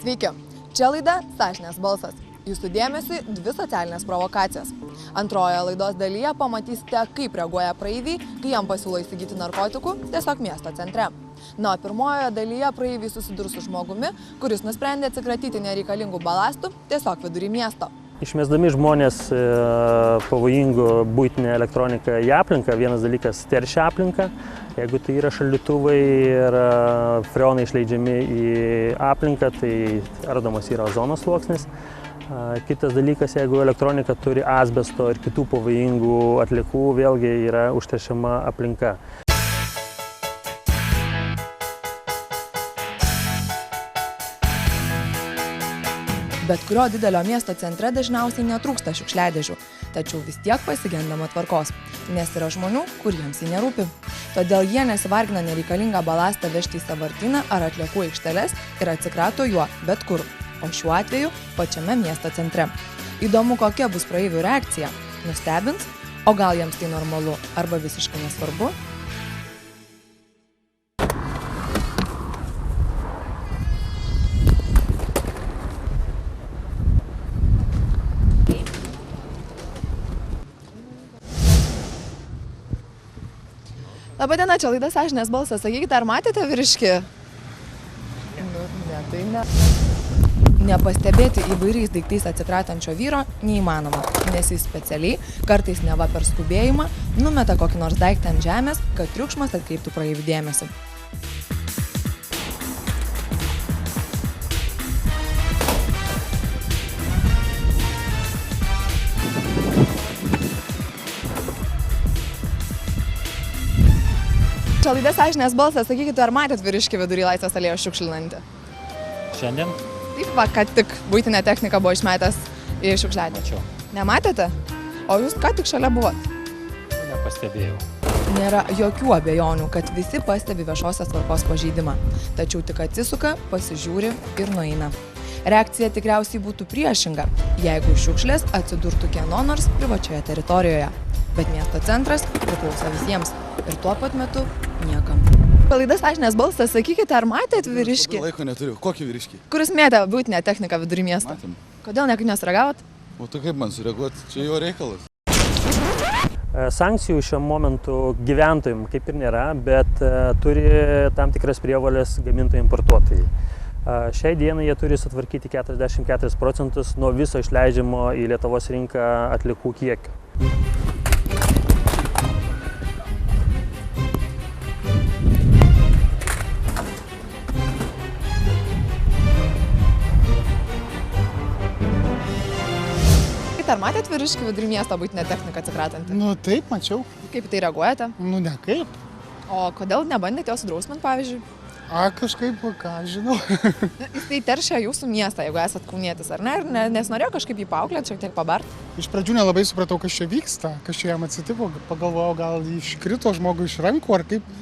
Sveiki, čia laida Sąžinės balsas. Jūsų dėmesiui dvi socialinės provokacijos. Antrojoje laidos dalyje pamatysite, kaip reaguoja praeiviai, kai jam pasiūlo įsigyti narkotikų tiesiog miesto centre. Na, o pirmojoje dalyje praeiviai susidurs su žmogumi, kuris nusprendė atsikratyti nereikalingų balastų tiesiog vidury miesto. Išmesdami žmonės pavojingų buitinę elektroniką į aplinką, vienas dalykas teršia aplinką, jeigu tai yra šaldytuvai ir freonai išleidžiami į aplinką, tai ardomas yra ozono sluoksnis. Kitas dalykas, jeigu elektronika turi asbesto ir kitų pavojingų atliekų, vėlgi yra užteršiama aplinka. Bet kurio didelio miesto centre dažniausiai netrūksta šiukšliadėžių, tačiau vis tiek pasigendama tvarkos, nes yra žmonių, kuriems jį nerūpi. Todėl jie nesivargina nereikalingą balastą vežti į sąvartyną ar atliekų aikšteles ir atsikrato juo bet kur, o šiuo atveju pačiame miesto centre. Įdomu, kokia bus praeivių reakcija. Nustebins? O gal jiems tai normalu arba visiškai nesvarbu? Labadiena, čia laida Sąžinės balsas. Sakykite, ar matėte vyriškį? Ne, tai ne. Nepastebėti įvairiais daiktais atsikratančio vyro neįmanoma, nes jis specialiai, kartais neva per skubėjimą, numeta kokį nors daiktą ant žemės, kad triukšmas atkreiptų praeivių dėmesį. Čia laida Sąžinės balsas. Sakykite, ar matėt vyriškį vidury Laisvės alėjos šiukšlinantį? Šiandien? Taip va, kad tik buitinė technika buvo išmetęs į šiukšliadėžę. Mačiau. Nematėte? O jūs ką tik šalia buvot? Nepastebėjau. Nėra jokių abejonių, kad visi pastebi viešosios tvarkos pažeidimą. Tačiau tik atsisuka, pasižiūri ir nueina. Reakcija tikriausiai būtų priešinga, jeigu šiukšlės atsidurtų kieno nors privačioje teritorijoje. Bet miesto centras priklauso visiems ir tuo pat metu niekam. Laida Sąžinės balsas, sakykite, ar matėt vyriškį? Laiko neturiu. Kokį vyriškį? Kuris mėtė buitinę techniką vidury miesto? Matėm. Kodėl niekaip nesureagavot? O tai kaip man sureaguoti? Čia jo reikalas. Sankcijų šiuo momentu gyventojim kaip ir nėra, bet turi tam tikras prievolės gamintojai importuotojai. Šiai dienai jie turi sutvarkyti 44% nuo viso išleidžiamo į Lietuvos rinką atliekų kiekio. Ar matėt vyriškį vidury miesto buitinę techniką atsikratantį? Nu taip, mačiau. Kaip į tai reaguojate? Nu ne kaip. O kodėl nebandėte jo sudrausmint, pavyzdžiui? Kažkaip, ką žinau. Jis tai teršia jūsų miestą, jeigu esat kaunietis, ar ne? Ir nesinorėjo kažkaip jį paauklėti, šiek tiek pabart? Iš pradžių nelabai supratau, kas čia vyksta, kas čia jam atsitiko. Pagalvojau, gal iškrito žmogui iš rankų ar kaip.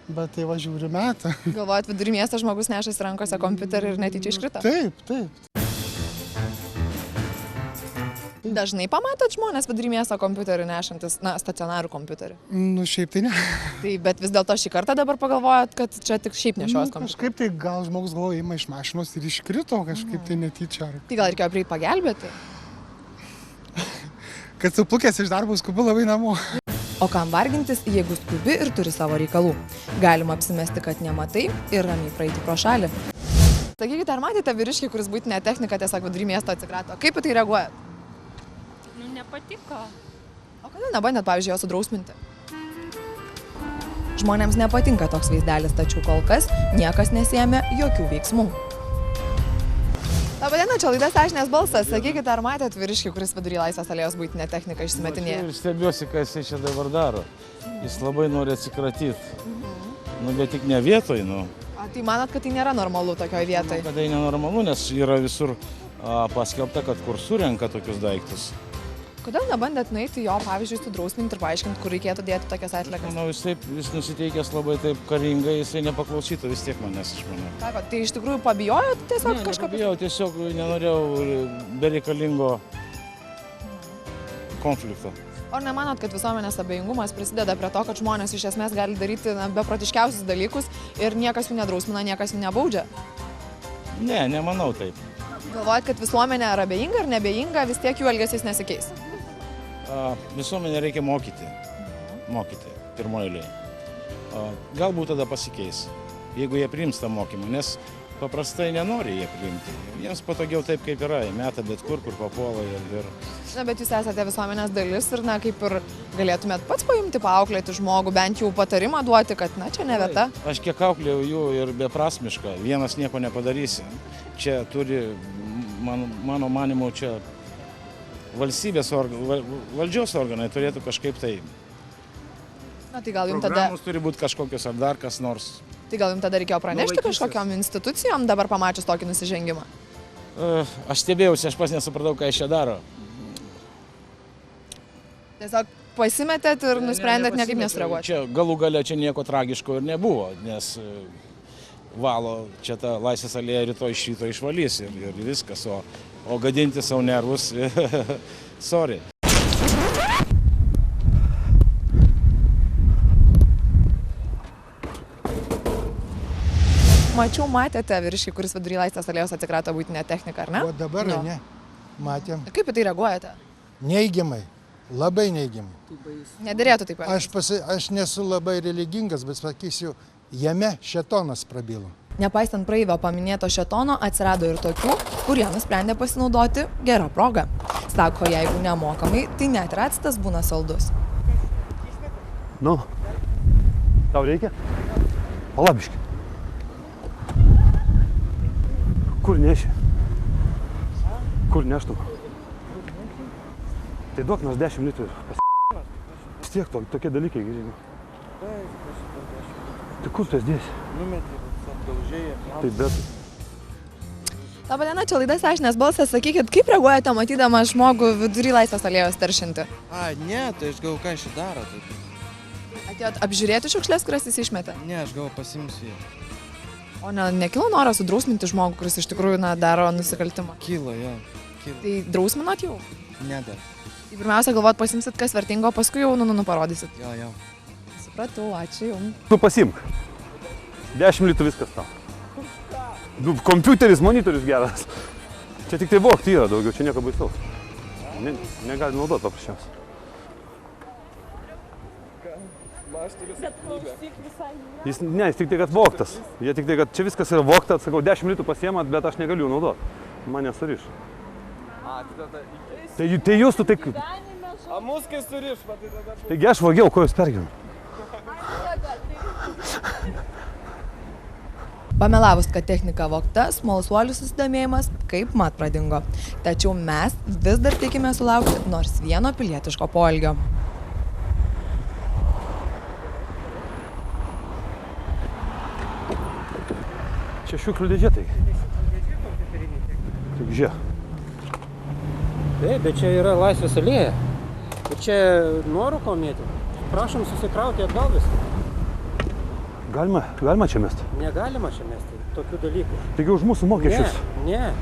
Bet tai va žiūri metą. Galvojat, vidury miesto žmogus nešasi rankose kompiuterį ir netyčia iškrito? Taip, taip. Dažnai pamatot žmonės vidury miesto kompiuterį nešantis, stacionarų kompiuterį? Nu šiaip tai ne. Tai bet vis dėlto šį kartą dabar pagalvojat, kad čia tik šiaip nešios kompiuterį? Kažkaip tai gal žmogus galvoja, ima iš mašinos ir iškrito kažkaip tai netyčia. Tai gal reikėjo prieit pagelbėti? Kad suplukęs iš darbo skubu labai namo. O kam vargintis, jeigu skubi ir turi savo reikalų? Galima apsimesti, kad nematai ir ramiai praeiti pro šalį. Sakykite, ar matėte vyriškį, kuris buitinę techniką tiesiog vidury miesto atsikrato? Kaip į tai reaguojat? Nepatiko. O kodėl nebandėt, pavyzdžiui, jo sudrausminti? Žmonėms nepatinka toks vaizdelis, tačiau kol kas niekas nesiėmė jokių veiksmų. Labadiena, čia laida Sąžinės balsas. Sakykite, ar matėt vyriškį, kuris vidury Laisvės alėjos buitinę techniką išsimetinėja? Ir stebiuosi, ką jis čia dabar daro. Jis labai nori atsikratyti. Nu, bet tik ne vietoj, nu. Tai manot, kad tai nėra normalu tokioje vietoje? Kad tai nenormalu, nes yra visur paskelbta, kad kur surenka tokius daiktus. Kodėl nebandėt nueiti jo, pavyzdžiui, sudrausminti ir paaiškinti, kur reikėtų dėti tokias atliekas? Manau, jis nusiteikęs labai taip karingai, jisai nepaklausytų vis tiek manęs, aš manau. Sakot, tai iš tikrųjų pabijojot tiesiog kažką? Nepabijau, tiesiog nenorėjau bereikalingo konflikto. O nemanot, kad visuomenės abejingumas prisideda prie to, kad žmonės iš esmės gali daryti beprotiškiausius dalykus ir niekas jų nedrausmina, niekas jų nebaudžia? Ne, nemanau taip. Galvojat, kad visuomenė yra abejinga ar neabejinga, vis tiek jų elgesys nesikeis? Visuomenę reikia mokyti. Mokyti, pirmoje eilėje. Galbūt tada pasikeis, jeigu jie priims tą mokymą, nes paprastai nenori jie priimti. Jiems patogiau taip, kaip yra, jie meta bet kur papuola ir... Na, bet jūs esate visuomenės dalis ir, na, kaip ir galėtumėt pats paimti, paauklėti žmogų, bent jau patarimą duoti, kad, na, čia ne vieta. Aš kiek auklėjau jų ir beprasmiška, vienas nieko nepadarysi. Čia turi, mano manimu, čia valstybės valdžios organai turėtų kažkaip tai... Na, tai gal jums programos turi būti kažkokios ar dar kas nors. Tai gal jums tada reikėjo pranešti kažkokiam institucijom dabar pamačius tokį nusižengimą? Aš stebėjausi, aš pas nesupratau, ką jis čia daro. Tiesiog pasimetėt ir nusprendėt niekaip nesureaguoti. Čia galų gale čia nieko tragiško ir nebuvo, nes valo čia tą Laisvės alėją rytoj iš ryto išvalys ir viskas, o gadinti savo nervus, sorry. Mačiau, matėte vyriškį, kuris vidury Laisvės alėjos atsikrato buitinę techniką, ar ne? O dabar ne, matėm. Kaip į tai reaguojate? Neigiamai, labai neigiamai. Nederėtų taip pat. Aš nesu labai religingas, bet sakysiu, jame šėtonas prabilo. Nepaisant praeivio paminėto šėtono, atsirado ir tokių, kurie nusprendė pasinaudoti gerą progą. Sako, jeigu nemokamai, tai net ir actas būna saldus. Nu, tau reikia? Palabiški. Kur neši? Kur neštum? Tai duok nors 10 litrų. Vis tiek tokie dalykai, žinai. Tai kur tas dėsi? Numetė, apdaužėjai. Tai bet... Labadiena, čia laida Sąžinės balsas. Sakykit, kaip reaguojate matydama žmogų vidury Laisvės alėjos teršinti? Ne, tai aš galvoju, ką jis čia daro. Atėjot apžiūrėti šiukšlės, kurias jis išmetė? Ne, aš galvoju, pasimsiu jį. O nekilo noras sudrausminti žmogų, kuris iš tikrųjų daro nusikaltimą? Kilo, jo. Tai drausminot jau? Ne dar. Tai pirmiausia galvot pasimsit, kas vertingo, paskui jau parodysit. Jo. Supratau, ačiū jums. Tu pasimk. 10 litrų viskas tau. Kompiuteris, monitorius geras. Čia tik tai vogti yra daugiau, čia nieko baisaus. Negali naudoti paprasčiausiai. Jis tik tai, kad vogtas. Jie tik tai, kad čia viskas yra vogta, sakau, 10 litrų pasiemat, bet aš negaliu naudoti. Man nesuriš. Tai jūs tu taip... A mus kai suriš, va tai tada... Taigi aš vogiau, ko jūs perginu. Pamelavus, kad technika vogta, smalsuolių susidomėjimas kaip mat pradingo. Tačiau mes vis dar tikime sulaukti nors vieno pilietiško poelgio. Čia šiukšlių dėžė tai. Tik žiūrėk. Taip, bet čia yra Laisvės alėja. Ir čia nuorūko mėtė. Prašom susikrauti atgal viską. Galima čia mesti? Negalima čia mesti tokių dalykų. Taigi už mūsų mokesčius? Ne.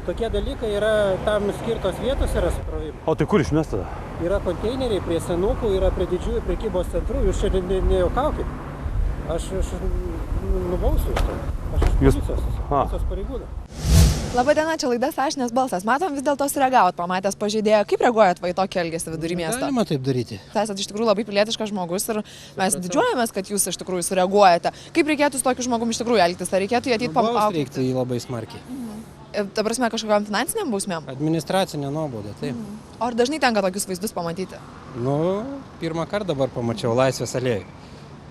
Tokie dalykai yra, tam skirtos vietos yra sukrovimo. O tai kur išmest tada? Yra konteineriai prie senukų, yra prie didžiųjų prekybos centrų. Jūs čia nejuokaukit. Aš nubausiu už to. Aš iš policijos pareigūnų. Labadiena, čia laida Sąžinės balsas. Matom, vis dėlto sureagavot, pamatęs pažeidėją. Kaip reaguojat į tokį elgesį vidury miesto? Galima taip daryti. Esate iš tikrųjų labai pilietiškas žmogus ir mes didžiuojamės, kad jūs iš tikrųjų sureaguojate. Kaip reikėtų su tokiu žmogumi iš tikrųjų elgtis? Ar reikėtų jį ateit paauklėti? Reiktų jį labai smarkiai. Ta prasme, kažkokiam finansiniam bausmėm? Administracinė nuobauda, taip. O ar dažnai tenka tokius vaizdus pamatyti? Pirmą kartą dabar pamačiau Laisvės alėjoj.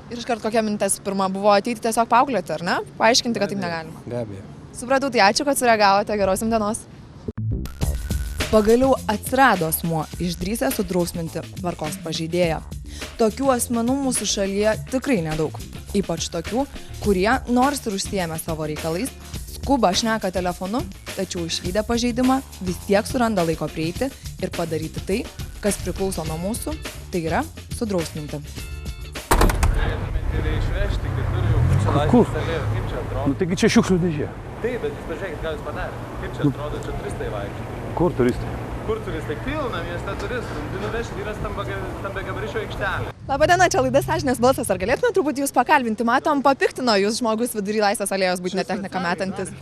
Ir iškart kokia mintis pirma buvo ateiti tiesiog paauklėti, ar ne? Paaiškinti, kad taip negalima. Be abejo. Supratau, tai ačiū, kad sureagavote. Geros jums dienos. Pagaliau atsirado asmuo išdrįsęs sudrausminti tvarkos pažeidėją. Tokių asmenų mūsų šalyje tikrai nedaug. Ypač tokių, kurie, nors ir užsiėmė savo reikalais, skuba šneka telefonu, tačiau išvydę pažeidimą vis tiek suranda laiko prieiti ir padaryti tai, kas priklauso nuo mūsų, tai yra sudrausminti. Išvežti kitur jau, čia Laisvės alėja, kaip čia atrodo? Taigi čia šiukšlių dėžė. Taip, bet jūs pažiūrėkit, ką jūs padarė. Kaip čia atrodo, čia turistai vaikšto. Kur turistai? Kur turistai? Pilna mieste turistų. Nuvežti yra stambiagabaričio aikštelė. Labadiena, čia laida Sąžinės balsas. Ar galėtume turbūt jūs pakalbinti? Matom, papiktino jūs žmogus vidury Laisvės alėjos buitinę techniką metantis.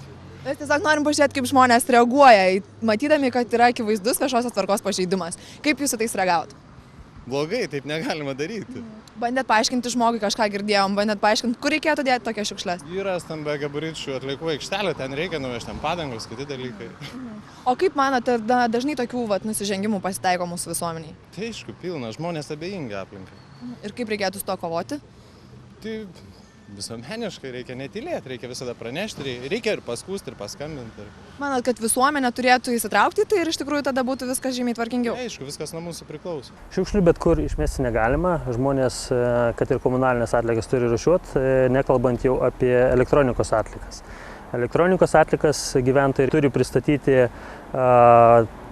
Mes tiesiog norim pažiūrėti, kaip žmonės reaguoja, matydami, kad yra akivaizdus viešosios tvarkos pažeidimas. Kaip jūs su tais reagavot? Blogai, taip negalima daryti. Bandėt paaiškinti žmogui, kažką girdėjom, bandėt paaiškinti, kur reikėtų dėti tokias šiukšles. Yra stambiagabaričių atliekų aikštelė, ten reikia nuvežti ten padangos, kiti dalykai. O kaip manote, dažnai tokių nusižengimų pasitaiko mūsų visuomeniai? Tai aišku, pilna, žmonės abejingi aplinkai. Ir kaip reikėtų su to kovoti? Tai visuomeniškai reikia netylėti, reikia visada pranešti, reikia ir paskųsti, ir paskambinti. Manot, kad visuomenė turėtų įsitraukti, tai ir iš tikrųjų tada būtų viskas žymiai tvarkingiau? Aišku, viskas nuo mūsų priklauso. Šiukšlių bet kur išmesti negalima, žmonės, kad ir komunalinės atliekas turi rūšiuoti, nekalbant jau apie elektronikos atliekas. Elektronikos atliekas gyventojai turi pristatyti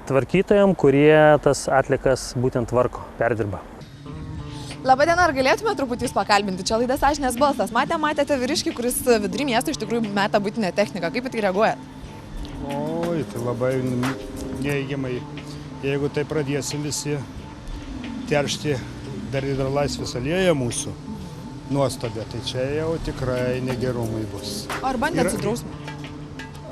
tvarkytojams, kurie tas atliekas būtent tvarko, perdirba. Labadiena, ar galėtume truputį jūs pakalbinti? Čia laida Sąžinės balsas. Matėte vyriškį, kuris vidury miesto iš tikrųjų meta buitinę techniką. Kaip į tai reaguojat? Oi, tai labai neigiamai. Jeigu tai pradėsim visi teršti dar ir Laisvės alėją mūsų nuostabę, tai čia jau tikrai negerumai bus. Ar bandėt sudrausminti?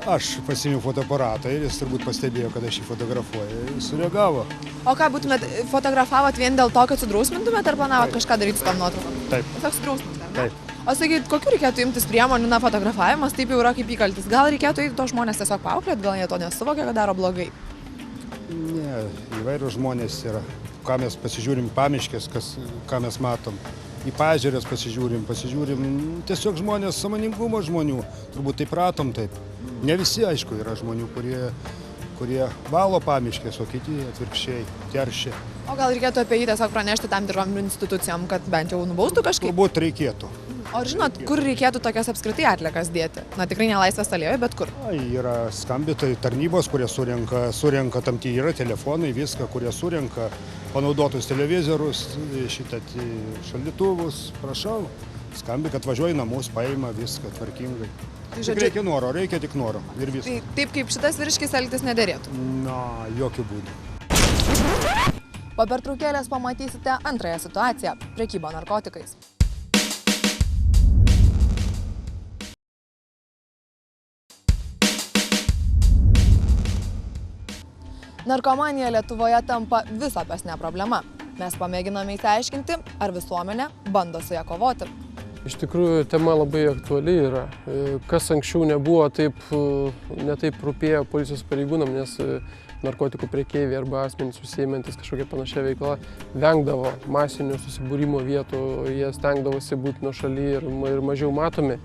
Aš pasimiau fotoaparatą ir jis turbūt pastebėjo, kad aš jį fotografuoju ir sureagavo. O ką būtumėt, fotografavot vien dėl to, kad sudrausmintumėt, ar planavot kažką daryti su tom nuotraukom? Taip. Tiesiog sudrausminti, ar ne? Taip. O sakyt, kokiu reikėtų imtis priemonių, fotografavimas taip jau yra kaip įkaltis. Gal reikėtų eiti to žmonės tiesiog paauklėti, gal jie to nesuvokia, kad daro blogai? Ne, įvairūs žmonės yra. Ką mes pasižiūrim pamiškės, ką mes matom. Į paežerės pasižiūrim, tiesiog žmonės, sąmoningumo žmonių, turbūt taip pratom taip. Ne visi, aišku, yra žmonių, kurie valo pamiškės, o kiti atvirkščiai teršia. O gal reikėtų apie jį tiesiog pranešti tam tikrom institucijom, kad bent jau nubaustų kažkaip? Turbūt reikėtų. O žinot, kur reikėtų tokias apskritai atliekas dėti? Na tikrai ne Laisvės alėjoje, bet kur? Yra skambitojai, tarnybos, kurie surenka tam tie yra telefonai, viską, kurie surenka panaudotus televizorius, šaldytuvus, prašau, skambi, kad važiuoja į namus, paima viską tvarkingai. Tai žodžiu, reikia tik noro ir viską. Tai taip kaip šitas vyriškis elgtis nederėtų? Na, jokių būdų. Po pertraukėlės pamatysite antrąją situaciją – prekyba narkotikais. Narkomanija Lietuvoje tampa vis opesnė problema. Mes pamėginame įsiaiškinti, ar visuomenė bando su ją kovoti. Iš tikrųjų, tema labai aktuali yra. Kas anksčiau nebuvo ne taip rūpėjo policijos pareigūnam, nes narkotikų prekeiviai arba asmenys užsiimantis kažkokia panašia veikla vengdavo masinių susibūrimo vietų, jie stengdavosi būti nuošaly ir mažiau matomi.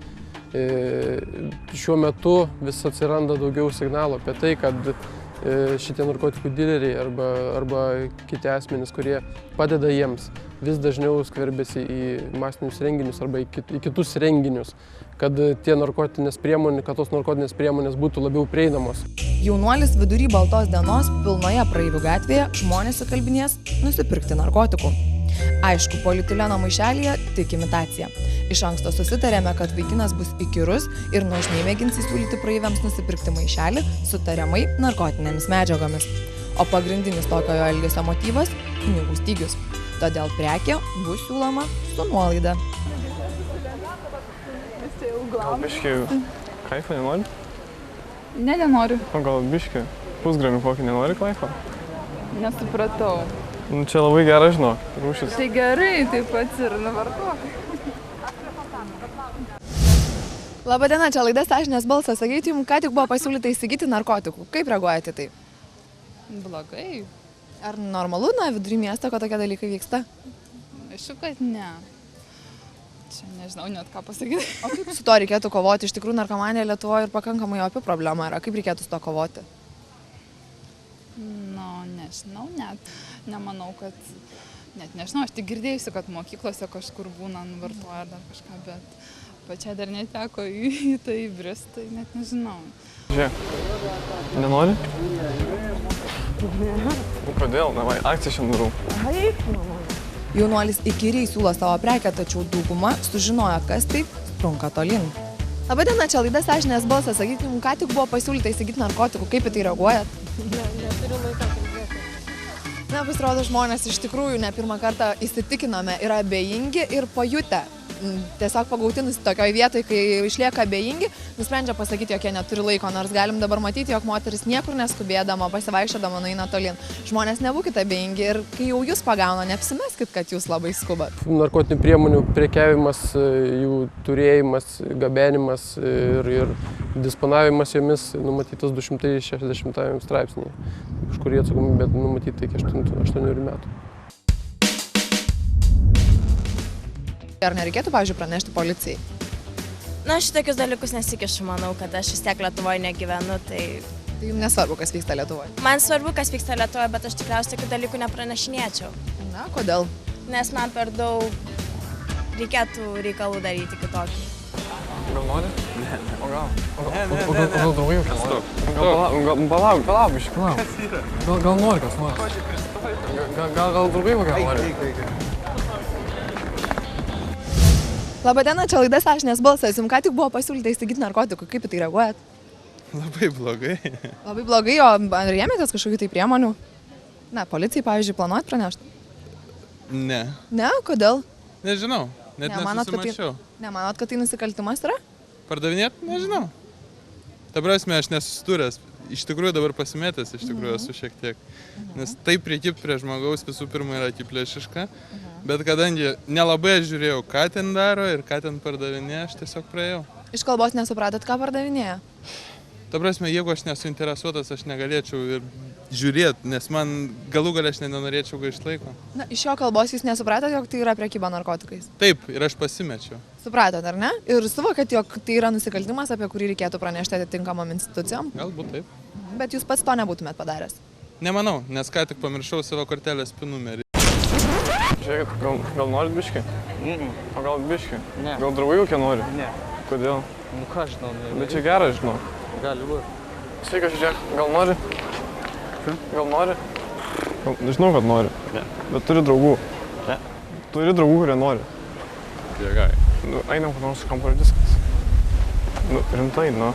Šiuo metu vis atsiranda daugiau signalų apie tai, kad šitie narkotikų dileriai arba kiti asmenys, kurie padeda jiems, vis dažniau skverbiasi į masinius renginius arba į kitus renginius, kad tos narkotinės priemonės būtų labiau prieinamos. Jaunuolis vidury baltos dienos pilnoje praeivių gatvėje žmonės įkalbinės nusipirkti narkotikų. Aišku, polietileno maišelyje tik imitacija. Iš anksto susitarėme, kad vaikinas bus įkyrus ir nuožmiai mėgins įsiūlyti praeiviams nusipirkti maišelį su tariamai narkotinėmis medžiagomis. O pagrindinis tokio elgesio motyvas – pinigų stygius. Todėl prekė bus siūloma su nuolaida. Gal biškį kaifą nenori? Ne, nenoriu. O gal biškį pusgramį kokį nenori kaifą? Nesupratau. Čia labai gerai, žinok, rūšis. Tai gerai, taip pat ir nuvartok. Labadiena, čia laida Sąžinės balsas. Sakyti, jums ką tik buvo pasiūlyta įsigyti narkotikų. Kaip reaguojate tai? Blogai. Ar normalu, vidury miesto, kad tokie dalykai vyksta? Aišku, kad ne. Čia nežinau net ką pasakyti. O kaip su to reikėtų kovoti? Iš tikrųjų, narkomanija Lietuvoje ir pakankamai opi problema yra. Kaip reikėtų su to kovoti? Nežinau, net. Nemanau, kad... Net nežinau, aš tik girdėjusi, kad mokyklose kažkur būna vartoja ar dar kažką, bet pačiai dar neteko į tai įbrist, tai net nežinau. Žiūrėk, nenori? Ne. Kodėl? Davai, akciją šiandien darau. Jaunuolis įkyriai siūlo savo prekę, tačiau dauguma sužinojo, kas tai, sprunka tolyn. Labadiena, čia laida Sąžinės balsas. Sakykim, ką tik buvo pasiūlyta įsigyti narkotikų, kaip į tai reaguojat? Neturiu laiko kalbėti. Pasirodo, žmonės iš tikrųjų ne pirmą kartą įsitikinome, yra abejingi ir pajutę tiesiog pagauti tokioje vietoje, kai išlieka abejingi, nusprendžia pasakyti, jog jie neturi laiko, nors galim dabar matyti, jog moteris niekur neskubėdama, pasivaikščiodama nueina tolyn. Žmonės nebūkite abejingi ir kai jau jūs pagauna, neapsimeskit, kad jūs labai skubat. Narkotinių priemonių prekiavimas, jų turėjimas, gabenimas ir disponavimas jomis numatytas 260 straipsnėje, už kurį atsakomybė numatyta iki 8 metų. Ar nereikėtų, pavyzdžiui, pranešti policijai? Na, šitokius dalykus nesikišu, manau, kad aš vis tiek Lietuvoje negyvenu, tai... Tai jums nesvarbu, kas vyksta Lietuvoje? Man svarbu, kas vyksta Lietuvoje, bet aš tikriausiai tokių dalykų nepranešinėčiau. Na, kodėl? Nes man per daug reikėtų reikalų daryti kitokį. Gal nori? Ne. O gal? Gal draugai jau nori? Palauk, išpalauk. Gal nori kas nori? Gal draugai jau nori? Labadiena, čia laida Sąžinės balsas. Jums ką tik buvo pasiūlyta įsigyti narkotikų. Kaip į tai reaguojat? Labai blogai. Labai blogai, o ar rėmėtės kažkokių tai priemonių? Na, policijai, pavyzdžiui, planuojat pranešti? Ne. Ne? Kodėl? Nežinau, net nesusimačiau. Nemanot, kad tai nusikaltimas yra? Pardavinėt? Nežinau. Ta prasme, aš nesusidūręs. Iš tikrųjų dabar pasimėtęs, iš tikrųjų esu šiek tiek. Nes taip prikibti prie žmogaus visų pirma yra akiplėšiška. Bet kadangi nelabai aš žiūrėjau, ką ten daro ir ką ten pardavinėja, aš tiesiog praėjau. Iš kalbos nesupratot, ką pardavinėja? Ta prasme, jeigu aš nesuinteresuotas, aš negalėčiau ir žiūrėti, nes man galų galę aš nenorėčiau gaišti laiko. Na, iš jo kalbos jūs nesupratot, jog tai yra prekyba narkotikais? Taip, ir aš pasimečiau. Supratot, ar ne? Ir suvokat, jog tai yra nusikaltimas, apie kurį reikėtų pranešti atitinkamam institucijom? Galbūt taip. Bet jūs pats to nebūtumėt padaręs? Nemanau, nes ką tik pamiršau savo kortelės PIN numerį. Žiūrėkit, gal norit biškį? O gal biškį? Ne. Gal draugai kokie nori? Ne. Kodėl? Nu ką žinau, ne. Bet čia geras, žinau. Gali būti. Sveikas, žiūrėk, gal nori? Gal nori? Žinau, kad nori. Ne. Bet turi draugų. Ne. Turi draugų, kurie nori. Jėgai. Nu, einam, kad nors kampo ir viskas. Nu, rimtai, nu.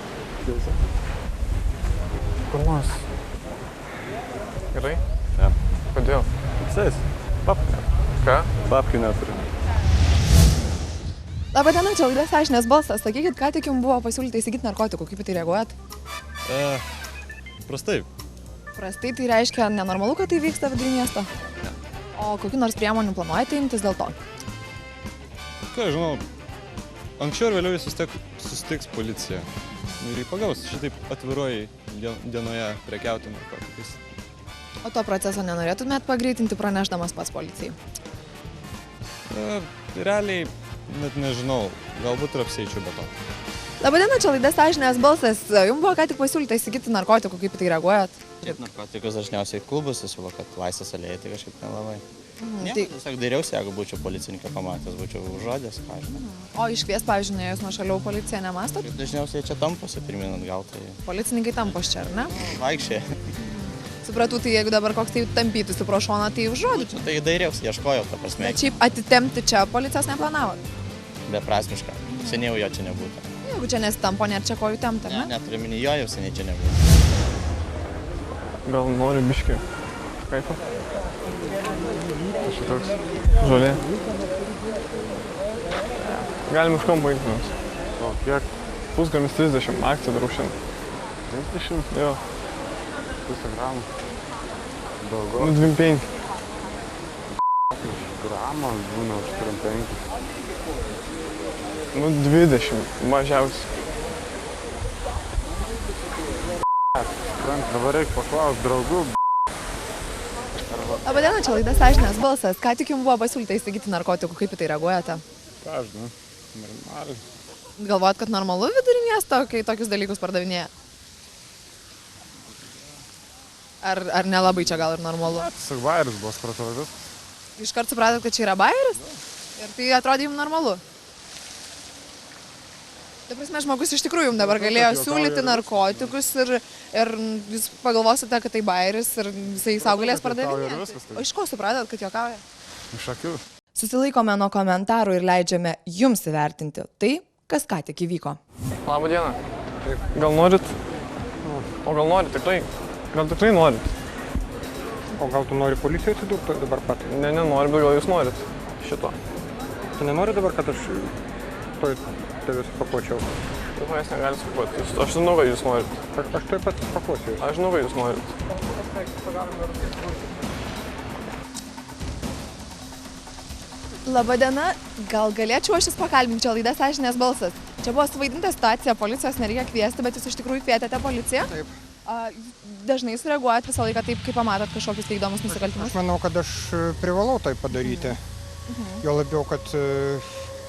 Kur nors? Gerai? Ne. Kodėl? Visais. Papka. Ką? Papkių neturi. Labadiena, čia laida Sąžinės balsas. Sakykit, ką tik jums buvo pasiūlyta įsigyti narkotikų, kaip į tai reaguojat? Prastai. Prastai tai reiškia nenormalu, kad tai vyksta vidury miesto? Ne. O kokių nors priemonių planuojate imtis dėl to? Ką žinau, anksčiau ir vėliau jis susitiks policija. Ir jį pagaus šitaip atviroji dienoje prekiauti narkotikais. O to proceso nenorėtumėt pagreitinti pranešdamas pats policijai? Realiai, net nežinau, galbūt ir apsieičiau be to. Labadiena, čia laida Sąžinės balsas. Jums buvo ką tik pasiūlyta įsigyti narkotikų, kaip į tai reaguojat? Taip, narkotikus dažniausiai klubus įsiūlo, kad Laisvės alėja, tai kažkaip nelabai. Ne, tai... tiesiog dairiausi, jeigu būčiau policininką pamatęs, būčiau užžodęs, ką žinau. O iškvies, pavyzdžiui, nuėjus nuo šaliau policiją nemastot? Dažniausiai čia tamposi pirmin atgal, tai... Policininkai tampos čia, ar ne? Vaikščiai. Supratau, tai jeigu dabar koks tai tampytųsi pro šoną, tai užžodyčiau. Tai dairiausi, ieškojau, ta prasme. Bet šiaip atitempti čia policijos neplanavot? Beprasmiška. Seniau jo čia nebūtų. Jeigu čia nesitampo, net čia kojų tempti, ar ne? Neturiu minį jo, jau seniai čia nebūtų. Gal nori biškį? Kaifą? Šitoks. Žolė. Galim iš kampo eiti mums. O kiek? Pusgramis 30, akcija darau šiandien. 30? Jo. Pusę gramų. Daugiau. Nu, 25. Gramas būna už 35. Nu, 20, mažiausiai. Dabar reikia paklausti draugų. Labadiena, čia laida Sąžinės balsas. Ką tik jums buvo pasiūlyta įsigyti narkotikų, kaip į tai reaguojate? Ką žinau, normaliai. Galvojat, kad normalu vidury miesto, kai tokius dalykus pardavinėja? Ar nelabai čia gal ir normalu? Tiesiog bairis buvo, supratau viskas. Iškart supratot, kad čia yra bairis? Ir tai atrodė jums normalu? Ta prasme, žmogus iš tikrųjų jums dabar galėjo siūlyti narkotikus ir jūs pagalvosite, kad tai bairis ir jisai savo galės pardavinėti. O iš ko supratot, kad juokauja? Iš akių. Susilaikome nuo komentarų ir leidžiame jums įvertinti tai, kas ką tik įvyko. Labą dieną. Gal norit? O gal norit tikrai? Gal tikrai norit? O gal tu nori policijoje atsidurti dabar pat? Ne, nenori, bet gal jūs norit šito. Tu nenori dabar, kad aš tave supakuočiau? Manęs negali supakuoti. Aš žinau, kad jūs norit. Aš taip pat supakuosiu. Aš žinau, kad jūs norit. Labadiena, gal galėčiau aš jūs pakalbinti, čia laida Sąžinės balsas. Čia buvo suvaidinta situacija, policijos nereikia kviesti, bet jūs iš tikrųjų kvietėte policiją? Taip. Dažnai sureaguojat visą laiką taip, kai pamatot kažkokius vykdomus nusikaltimus? Aš manau, kad aš privalau tai padaryti. Jo labiau, kad,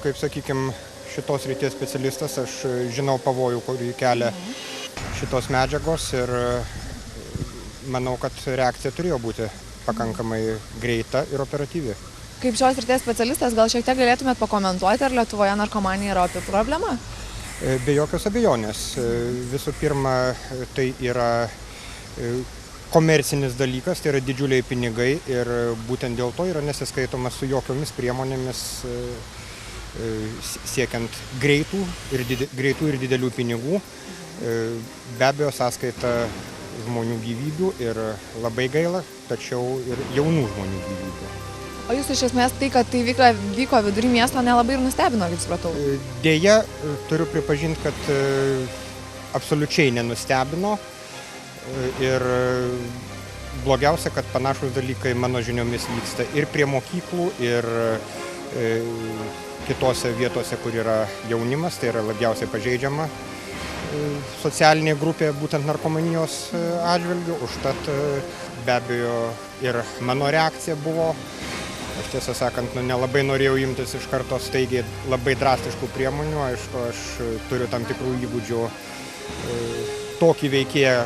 kaip sakykime, šitos ryties specialistas, aš žinau pavojų, kurį kelia šitos medžiagos ir manau, kad reakcija turėjo būti pakankamai greita ir operatyvi. Kaip šios ryties specialistas, gal šiek tiek galėtumėt pakomentuoti, ar Lietuvoje narkomanija yra opi problema? Be jokios abejonės. Visų pirma, tai yra komercinis dalykas, tai yra didžiuliai pinigai ir būtent dėl to yra nesiskaitoma su jokiomis priemonėmis siekiant greitų ir didelių pinigų. Be abejo, sąskaita žmonių gyvybių ir labai gaila, tačiau ir jaunų žmonių gyvybių. O jūs iš esmės tai, kad tai vyko vidury miesto, nelabai ir nustebino, kaip supratau? Deja, turiu pripažinti, kad absoliučiai nenustebino ir blogiausia, kad panašus dalykai mano žiniomis vyksta ir prie mokyklų, ir kitose vietose, kur yra jaunimas, tai yra labiausiai pažeidžiama socialinė grupė būtent narkomanijos atžvilgių, užtat be abejo ir mano reakcija buvo. Aš tiesą sakant, nelabai norėjau imtis iš karto staigiai labai drastiškų priemonių. Aišku, aš turiu tam tikrų įgūdžių tokį veikėją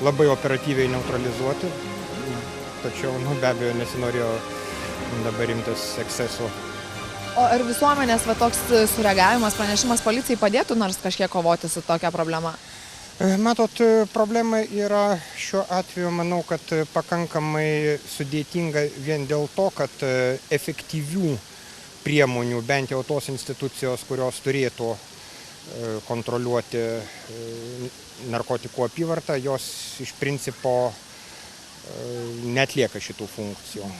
labai operatyviai neutralizuoti, tačiau be abejo nesinorėjo dabar imtis ekscesų. O ar visuomenės toks sureagavimas, pranešimas policijai padėtų nors kažkiek kovoti su tokia problema? Matot, problema yra šiuo atveju, manau, kad pakankamai sudėtinga vien dėl to, kad efektyvių priemonių, bent jau tos institucijos, kurios turėtų kontroliuoti narkotikų apyvartą, jos iš principo neatlieka šitų funkcijų.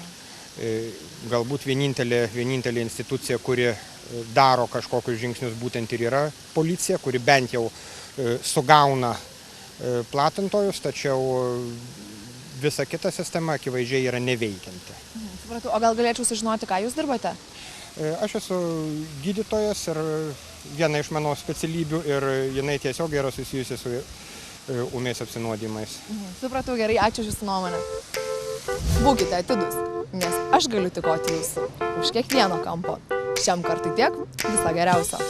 Galbūt vienintelė institucija, kuri daro kažkokius žingsnius, būtent ir yra policija, kuri bent jau sugauna platintojus, tačiau visa kita sistema akivaizdžiai yra neveikianti. Supratau, o gal galėčiau sužinoti, ką jūs dirbate? Aš esu gydytojas ir viena iš mano specialybių ir jinai tiesiog yra susijusi su ūmiais apsinuodymais. Supratau, gerai, ačiū už jūsų nuomonę. Būkite atidūs, nes aš galiu tikoti jūsų už kiekvieno kampo. Šiam kartui tiek, viso geriausio.